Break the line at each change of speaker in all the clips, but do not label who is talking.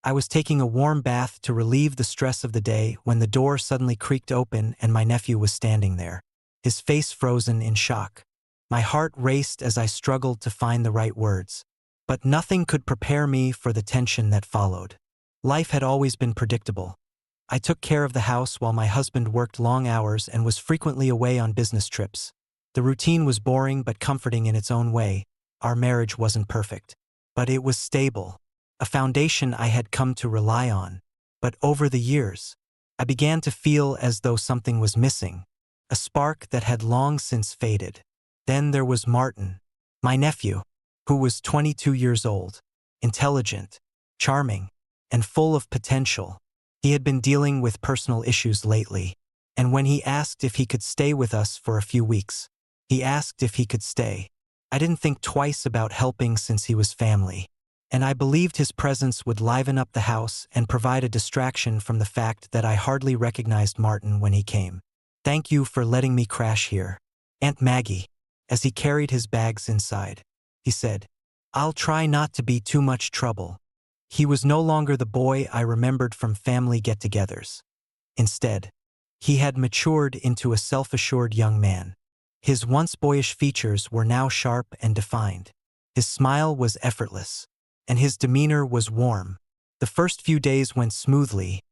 I was taking a warm bath to relieve the stress of the day when the door suddenly creaked open and my nephew was standing there, his face frozen in shock. My heart raced as I struggled to find the right words. But nothing could prepare me for the tension that followed. Life had always been predictable. I took care of the house while my husband worked long hours and was frequently away on business trips. The routine was boring but comforting in its own way. Our marriage wasn't perfect, but it was stable, a foundation I had come to rely on. But over the years, I began to feel as though something was missing, a spark that had long since faded. Then there was Martin, my nephew, who was 22 years old, intelligent, charming, and full of potential. He had been dealing with personal issues lately, and when he asked if he could stay with us for a few weeks, he asked if he could stay. I didn't think twice about helping since he was family, and I believed his presence would liven up the house and provide a distraction from the fact that I hardly recognized Martin when he came. "Thank you for letting me crash here, Aunt Maggie," as he carried his bags inside. He said, "I'll try not to be too much trouble." He was no longer the boy I remembered from family get-togethers. Instead, he had matured into a self-assured young man. His once boyish features were now sharp and defined. His smile was effortless, and his demeanor was warm. The first few days went smoothly.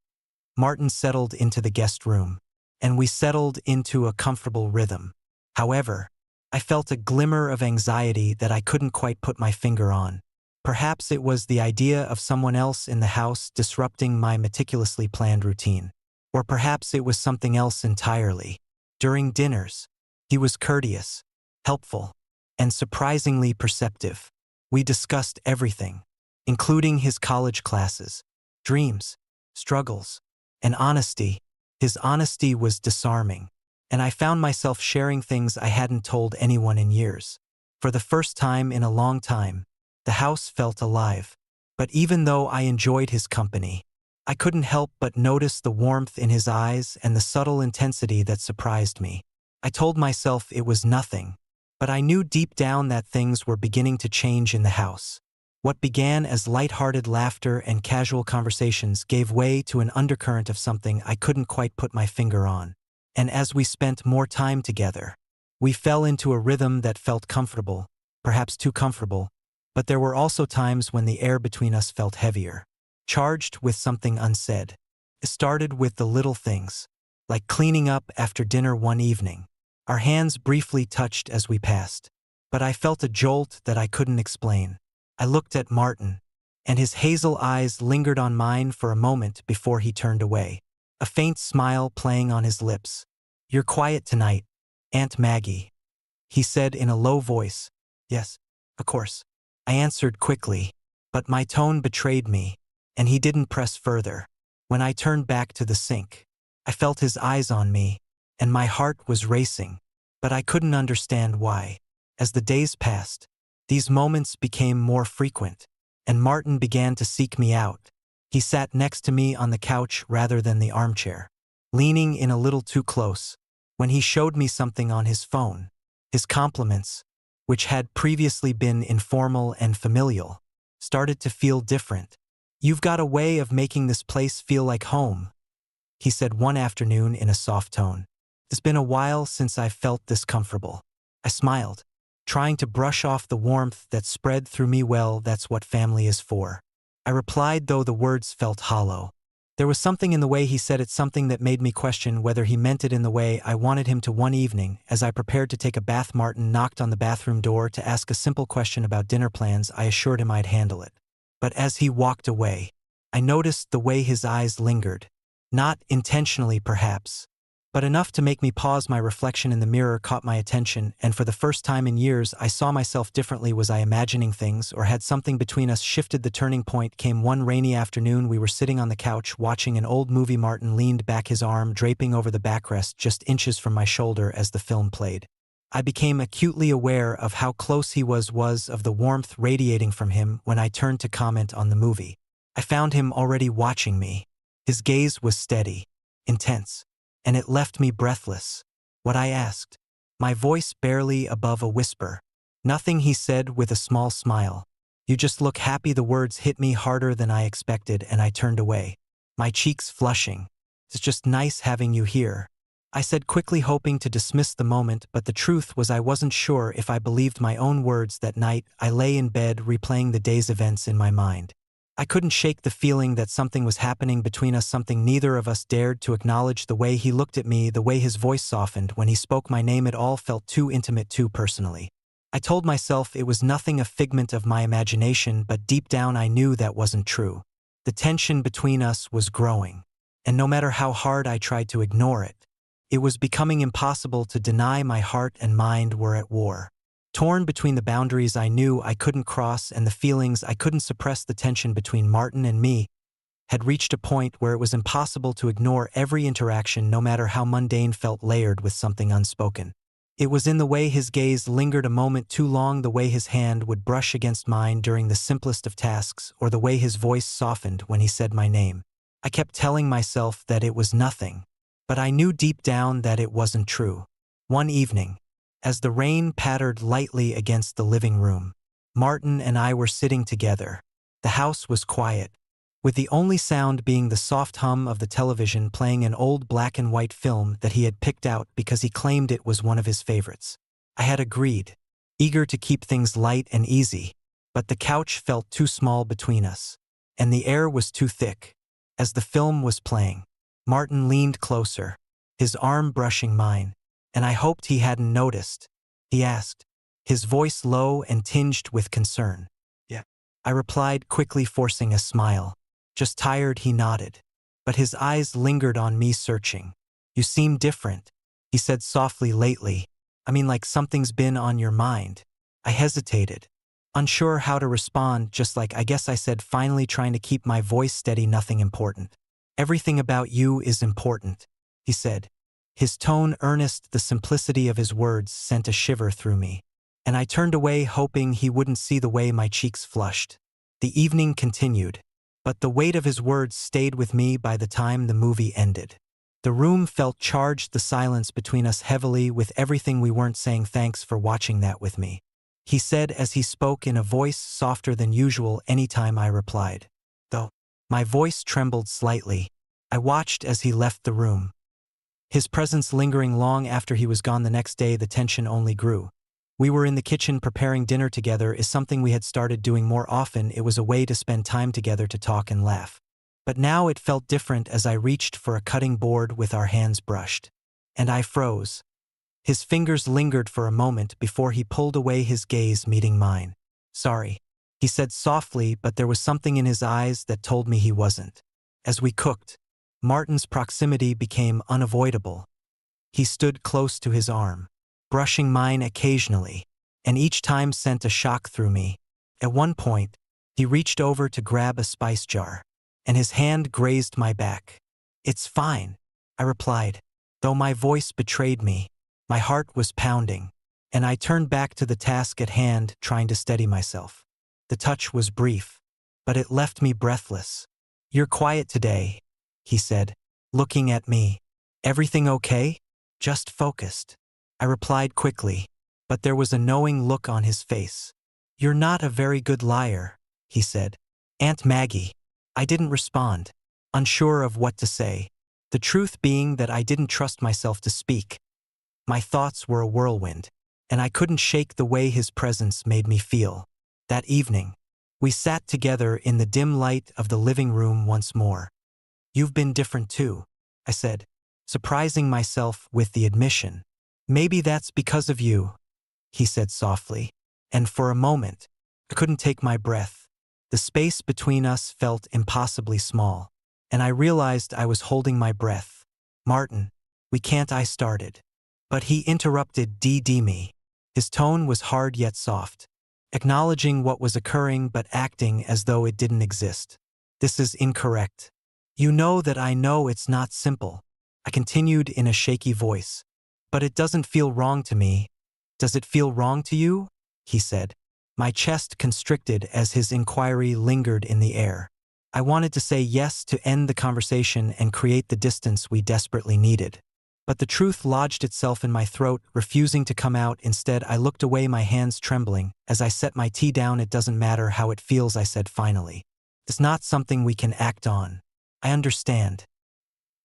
Martin settled into the guest room, and we settled into a comfortable rhythm. However, I felt a glimmer of anxiety that I couldn't quite put my finger on. Perhaps it was the idea of someone else in the house disrupting my meticulously planned routine. Or perhaps it was something else entirely. During dinners, he was courteous, helpful, and surprisingly perceptive. We discussed everything, including his college classes, dreams, struggles, and honesty. His honesty was disarming, and I found myself sharing things I hadn't told anyone in years. For the first time in a long time, the house felt alive. But even though I enjoyed his company, I couldn't help but notice the warmth in his eyes and the subtle intensity that surprised me. I told myself it was nothing, but I knew deep down that things were beginning to change in the house. What began as light-hearted laughter and casual conversations gave way to an undercurrent of something I couldn't quite put my finger on. And as we spent more time together, we fell into a rhythm that felt comfortable, perhaps too comfortable, but there were also times when the air between us felt heavier, charged with something unsaid. It started with the little things, like cleaning up after dinner one evening. Our hands briefly touched as we passed, but I felt a jolt that I couldn't explain. I looked at Martin, and his hazel eyes lingered on mine for a moment before he turned away, a faint smile playing on his lips. "You're quiet tonight, Aunt Maggie," he said in a low voice. "Yes, of course," I answered quickly, but my tone betrayed me, and he didn't press further. When I turned back to the sink, I felt his eyes on me, and my heart was racing, but I couldn't understand why. As the days passed, these moments became more frequent, and Martin began to seek me out. He sat next to me on the couch rather than the armchair, leaning in a little too close. When he showed me something on his phone, his compliments, which had previously been informal and familial, started to feel different. "You've got a way of making this place feel like home," he said one afternoon in a soft tone. "It's been a while since I've felt this comfortable." I smiled, trying to brush off the warmth that spread through me. "Well, that's what family is for," I replied, though the words felt hollow. There was something in the way he said it, something that made me question whether he meant it in the way I wanted him to. One evening, as I prepared to take a bath, Martin knocked on the bathroom door to ask a simple question about dinner plans. I assured him I'd handle it. But as he walked away, I noticed the way his eyes lingered. Not intentionally, perhaps, but enough to make me pause. My reflection in the mirror caught my attention, and for the first time in years I saw myself differently. Was I imagining things, or had something between us shifted? The turning point came one rainy afternoon. We were sitting on the couch watching an old movie. Martin leaned back, his arm draping over the backrest just inches from my shoulder as the film played. I became acutely aware of how close he was of the warmth radiating from him when I turned to comment on the movie. I found him already watching me. His gaze was steady, intense, and it left me breathless. "What?" I asked, my voice barely above a whisper. "Nothing," he said with a small smile. You just look happy. The words hit me harder than I expected, and I turned away, my cheeks flushing. It's just nice having you here, I said quickly, hoping to dismiss the moment, but the truth was I wasn't sure if I believed my own words. That night, I lay in bed replaying the day's events in my mind. I couldn't shake the feeling that something was happening between us, something neither of us dared to acknowledge. The way he looked at me, the way his voice softened when he spoke my name, it all felt too intimate, too personally. I told myself it was nothing, a figment of my imagination, but deep down I knew that wasn't true. The tension between us was growing, and no matter how hard I tried to ignore it, it was becoming impossible to deny. My heart and mind were at war, torn between the boundaries I knew I couldn't cross and the feelings I couldn't suppress. The tension between Martin and me had reached a point where it was impossible to ignore. Every interaction, no matter how mundane, felt layered with something unspoken. It was in the way his gaze lingered a moment too long, the way his hand would brush against mine during the simplest of tasks, or the way his voice softened when he said my name. I kept telling myself that it was nothing, but I knew deep down that it wasn't true. One evening, as the rain pattered lightly against the living room, Martin and I were sitting together. The house was quiet, with the only sound being the soft hum of the television playing an old black-and-white film that he had picked out because he claimed it was one of his favorites. I had agreed, eager to keep things light and easy, but the couch felt too small between us, and the air was too thick. As the film was playing, Martin leaned closer, his arm brushing mine, and I hoped he hadn't noticed. He asked, his voice low and tinged with concern. "Yeah," I replied quickly, forcing a smile. "Just tired," he nodded, but his eyes lingered on me, searching. "You seem different," he said softly. "Lately, I mean, like something's been on your mind." I hesitated, unsure how to respond. "Just like, I guess," I said, finally trying to keep my voice steady. "Nothing important." "Everything about you is important," he said, his tone earnest. The simplicity of his words sent a shiver through me, and I turned away, hoping he wouldn't see the way my cheeks flushed. The evening continued, but the weight of his words stayed with me. By the time the movie ended, the room felt charged, the silence between us heavily with everything we weren't saying. "Thanks for watching that with me," he said as he spoke in a voice softer than usual. "Anytime," I replied, though my voice trembled slightly. I watched as he left the room, his presence lingering long after he was gone. The next day, the tension only grew. We were in the kitchen preparing dinner together, is something we had started doing more often. It was a way to spend time together, to talk and laugh. But now it felt different as I reached for a cutting board with our hands brushed, and I froze. His fingers lingered for a moment before he pulled away, his gaze meeting mine. "Sorry," he said softly, but there was something in his eyes that told me he wasn't. As we cooked, Martin's proximity became unavoidable. He stood close to his arm, brushing mine occasionally, and each time sent a shock through me. At one point, he reached over to grab a spice jar, and his hand grazed my back. "It's fine," I replied, though my voice betrayed me. My heart was pounding, and I turned back to the task at hand, trying to steady myself. The touch was brief, but it left me breathless. "You're quiet today," he said, looking at me. "Everything okay?" "Just focused," I replied quickly, but there was a knowing look on his face. "You're not a very good liar," he said. "Aunt Maggie." I didn't respond, unsure of what to say, the truth being that I didn't trust myself to speak. My thoughts were a whirlwind, and I couldn't shake the way his presence made me feel. That evening, we sat together in the dim light of the living room once more. "You've been different too," I said, surprising myself with the admission. "Maybe that's because of you," he said softly, and for a moment, I couldn't take my breath. The space between us felt impossibly small, and I realized I was holding my breath. "Martin, we can't," I started. But he interrupted. Me." His tone was hard yet soft, acknowledging what was occurring but acting as though it didn't exist. "This is incorrect. You know that I know it's not simple," I continued in a shaky voice. "But it doesn't feel wrong to me." "Does it feel wrong to you?" he said. My chest constricted as his inquiry lingered in the air. I wanted to say yes to end the conversation and create the distance we desperately needed. But the truth lodged itself in my throat, refusing to come out. Instead, I looked away, my hands trembling. As I set my tea down, "It doesn't matter how it feels," I said finally. "It's not something we can act on. I understand,"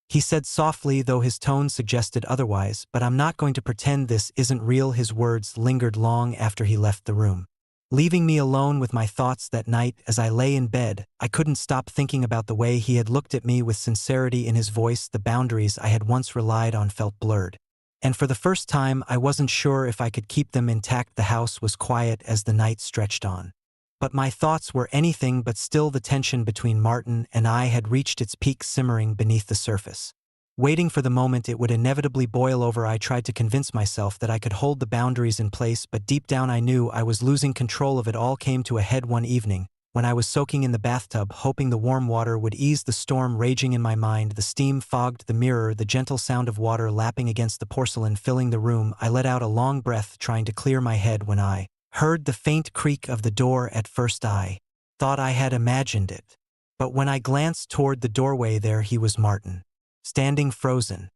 he said softly, though his tone suggested otherwise, "but I'm not going to pretend this isn't real." His words lingered long after he left the room, leaving me alone with my thoughts. That night, as I lay in bed, I couldn't stop thinking about the way he had looked at me, with sincerity in his voice. The boundaries I had once relied on felt blurred, and for the first time I wasn't sure if I could keep them intact. The house was quiet as the night stretched on, but my thoughts were anything but still. The tension between Martin and I had reached its peak, simmering beneath the surface, waiting for the moment it would inevitably boil over. I tried to convince myself that I could hold the boundaries in place, but deep down I knew I was losing control of it. All came to a head one evening, when I was soaking in the bathtub, hoping the warm water would ease the storm raging in my mind. The steam fogged the mirror, the gentle sound of water lapping against the porcelain filling the room. I let out a long breath, trying to clear my head, when I heard the faint creak of the door. At first I thought I had imagined it, but when I glanced toward the doorway, there he was, Martin, standing frozen,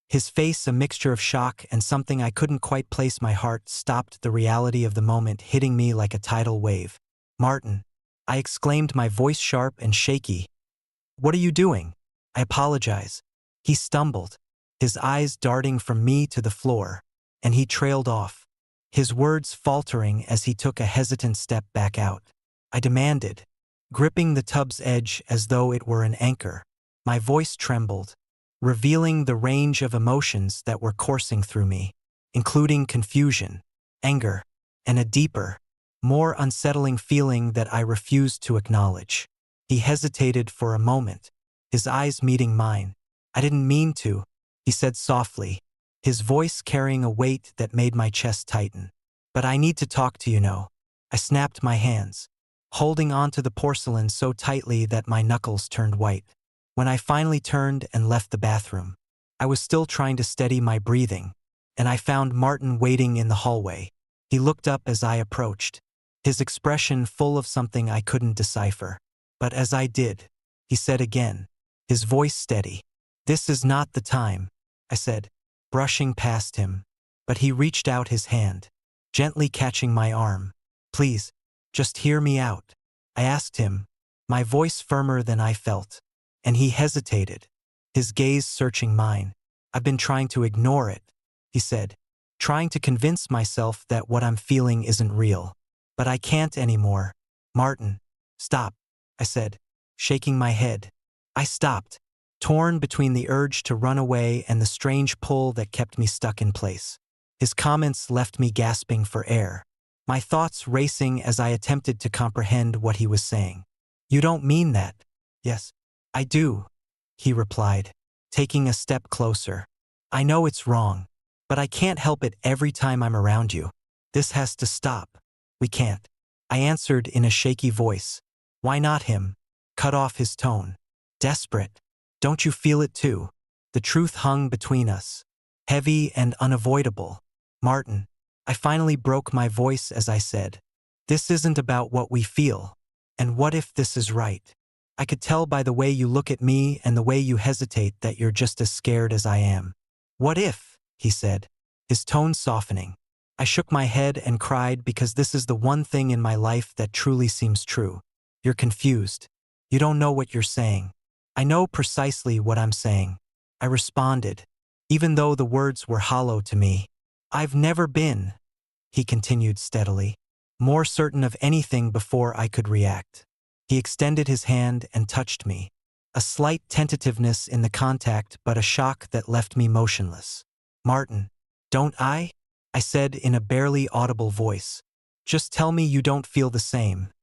his face a mixture of shock and something I couldn't quite place. My heart stopped, the reality of the moment hitting me like a tidal wave. "Martin," I exclaimed, my voice sharp and shaky. "What are you doing?" "I apologize." He stumbled, his eyes darting from me to the floor, and he trailed off, his words faltering as he took a hesitant step back out. I demanded, gripping the tub's edge as though it were an anchor. My voice trembled, revealing the range of emotions that were coursing through me, including confusion, anger, and a deeper, more unsettling feeling that I refused to acknowledge. He hesitated for a moment, his eyes meeting mine. "I didn't mean to," he said softly, his voice carrying a weight that made my chest tighten. "But I need to talk to you now." I snapped my hands, holding onto the porcelain so tightly that my knuckles turned white. When I finally turned and left the bathroom, I was still trying to steady my breathing, and I found Martin waiting in the hallway. He looked up as I approached, his expression full of something I couldn't decipher. But as I did, he said again, his voice steady, "This is not the time," I said, brushing past him. But he reached out his hand, gently catching my arm. "Please, just hear me out," I asked him, my voice firmer than I felt. And he hesitated, his gaze searching mine. "I've been trying to ignore it," he said, "trying to convince myself that what I'm feeling isn't real. But I can't anymore." "Martin, stop," I said, shaking my head. I stopped, torn between the urge to run away and the strange pull that kept me stuck in place. His comments left me gasping for air, my thoughts racing as I attempted to comprehend what he was saying. "You don't mean that." "Yes, I do," he replied, taking a step closer. "I know it's wrong, but I can't help it every time I'm around you. This has to stop." "We can't," I answered in a shaky voice. "Why not?" Him cut off, his tone desperate. "Don't you feel it too?" The truth hung between us, heavy and unavoidable. "Martin," I finally broke my voice as I said, "this isn't about what we feel. And what if this is right? I could tell by the way you look at me and the way you hesitate that you're just as scared as I am." "What if?" he said, his tone softening. I shook my head and cried, because this is the one thing in my life that truly seems true. "You're confused. You don't know what you're saying." "I know precisely what I'm saying," I responded, even though the words were hollow to me. "I've never been," he continued steadily, more certain of anything before I could react. He extended his hand and touched me, a slight tentativeness in the contact, but a shock that left me motionless. "Martin, don't I?" I said in a barely audible voice. "Just tell me you don't feel the same."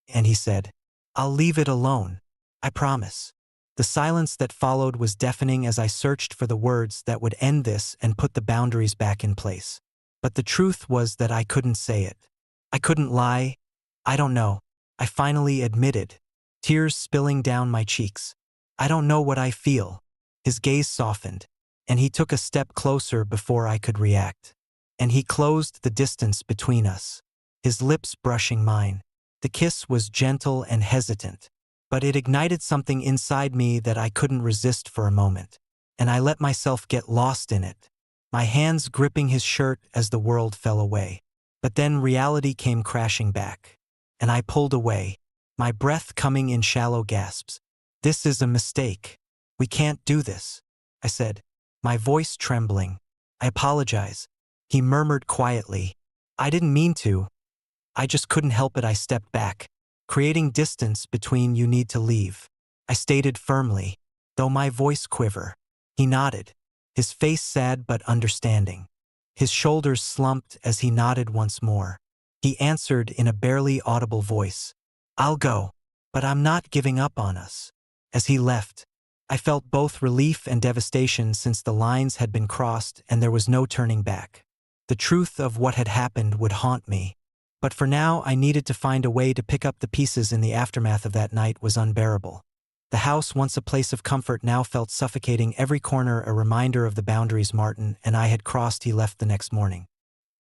And he said, "I'll leave it alone. I promise." The silence that followed was deafening as I searched for the words that would end this and put the boundaries back in place. But the truth was that I couldn't say it. I couldn't lie. "I don't know," I finally admitted, tears spilling down my cheeks. "I don't know what I feel." His gaze softened, and he took a step closer before I could react. And he closed the distance between us, his lips brushing mine. The kiss was gentle and hesitant, but it ignited something inside me that I couldn't resist for a moment. and I let myself get lost in it, my hands gripping his shirt as the world fell away. But then reality came crashing back, and I pulled away, my breath coming in shallow gasps. "This is a mistake. We can't do this," I said, my voice trembling. "I apologize," he murmured quietly. "I didn't mean to. I just couldn't help it." I stepped back, creating distance between. "You need to leave," I stated firmly, though my voice quivered. He nodded, his face sad but understanding. His shoulders slumped as he nodded once more. He answered in a barely audible voice, "I'll go, but I'm not giving up on us." As he left, I felt both relief and devastation since the lines had been crossed and there was no turning back. The truth of what had happened would haunt me. But for now, I needed to find a way to pick up the pieces. In the aftermath of that night was unbearable. The house, once a place of comfort, now felt suffocating, every corner a reminder of the boundaries Martin and I had crossed. He left the next morning,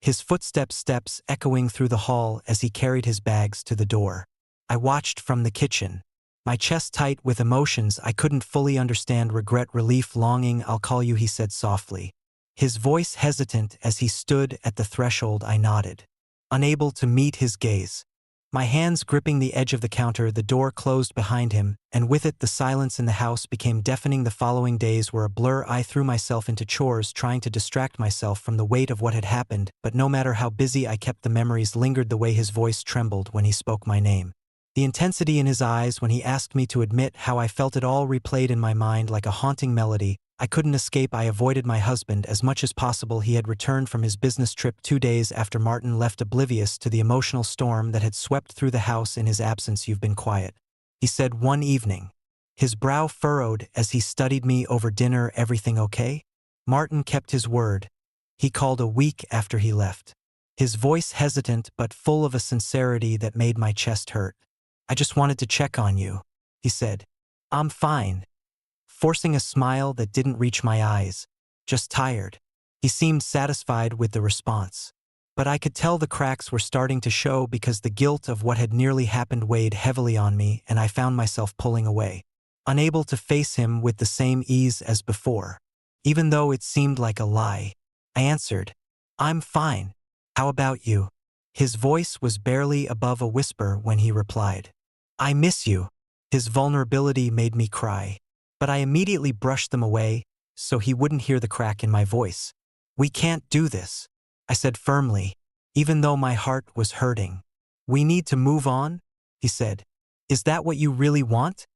his steps echoing through the hall as he carried his bags to the door. I watched from the kitchen, my chest tight with emotions I couldn't fully understand: regret, relief, longing. "I'll call you," he said softly, his voice hesitant as he stood at the threshold. I nodded, unable to meet his gaze. My hands gripping the edge of the counter, the door closed behind him, and with it the silence in the house became deafening. The following days were a blur. I threw myself into chores, trying to distract myself from the weight of what had happened, but no matter how busy I kept, the memories lingered. The way his voice trembled when he spoke my name, the intensity in his eyes when he asked me to admit how I felt, it all replayed in my mind like a haunting melody. I couldn't escape. I avoided my husband as much as possible. He had returned from his business trip 2 days after Martin left, oblivious to the emotional storm that had swept through the house in his absence. "You've been quiet," he said one evening, his brow furrowed as he studied me over dinner. "Everything okay?" Martin kept his word. He called a week after he left, his voice hesitant but full of a sincerity that made my chest hurt. "I just wanted to check on you," he said. "I'm fine," forcing a smile that didn't reach my eyes. "Just tired." He seemed satisfied with the response, but I could tell the cracks were starting to show because the guilt of what had nearly happened weighed heavily on me, and I found myself pulling away, unable to face him with the same ease as before. Even though it seemed like a lie, I answered, "I'm fine. How about you?" His voice was barely above a whisper when he replied, "I miss you." His vulnerability made me cry, but I immediately brushed them away so he wouldn't hear the crack in my voice. "We can't do this," I said firmly, even though my heart was hurting. "We need to move on," he said. "Is that what you really want?"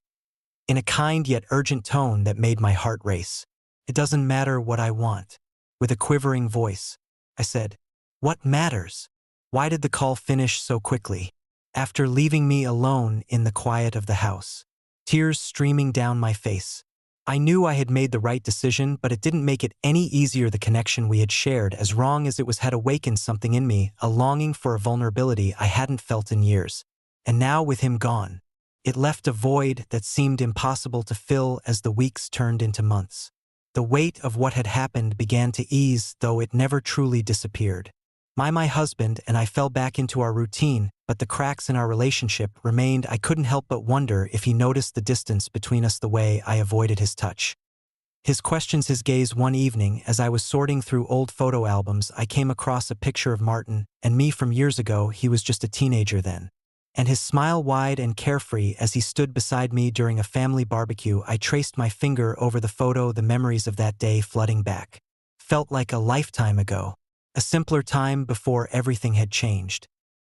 In a kind yet urgent tone that made my heart race. "It doesn't matter what I want." With a quivering voice, I said, "What matters?" Why did the call finish so quickly, after leaving me alone in the quiet of the house, tears streaming down my face? I knew I had made the right decision, but it didn't make it any easier. The connection we had shared, as wrong as it was, had awakened something in me, a longing for a vulnerability I hadn't felt in years. And now, with him gone, it left a void that seemed impossible to fill as the weeks turned into months. The weight of what had happened began to ease, though it never truly disappeared. My husband and I fell back into our routine, but the cracks in our relationship remained. I couldn't help but wonder if he noticed the distance between us, the way I avoided his touch, his questions, his gaze. One evening, as I was sorting through old photo albums, I came across a picture of Martin and me from years ago. He was just a teenager then, and his smile wide and carefree as he stood beside me during a family barbecue. I traced my finger over the photo, the memories of that day flooding back. Felt like a lifetime ago. A simpler time before everything had changed.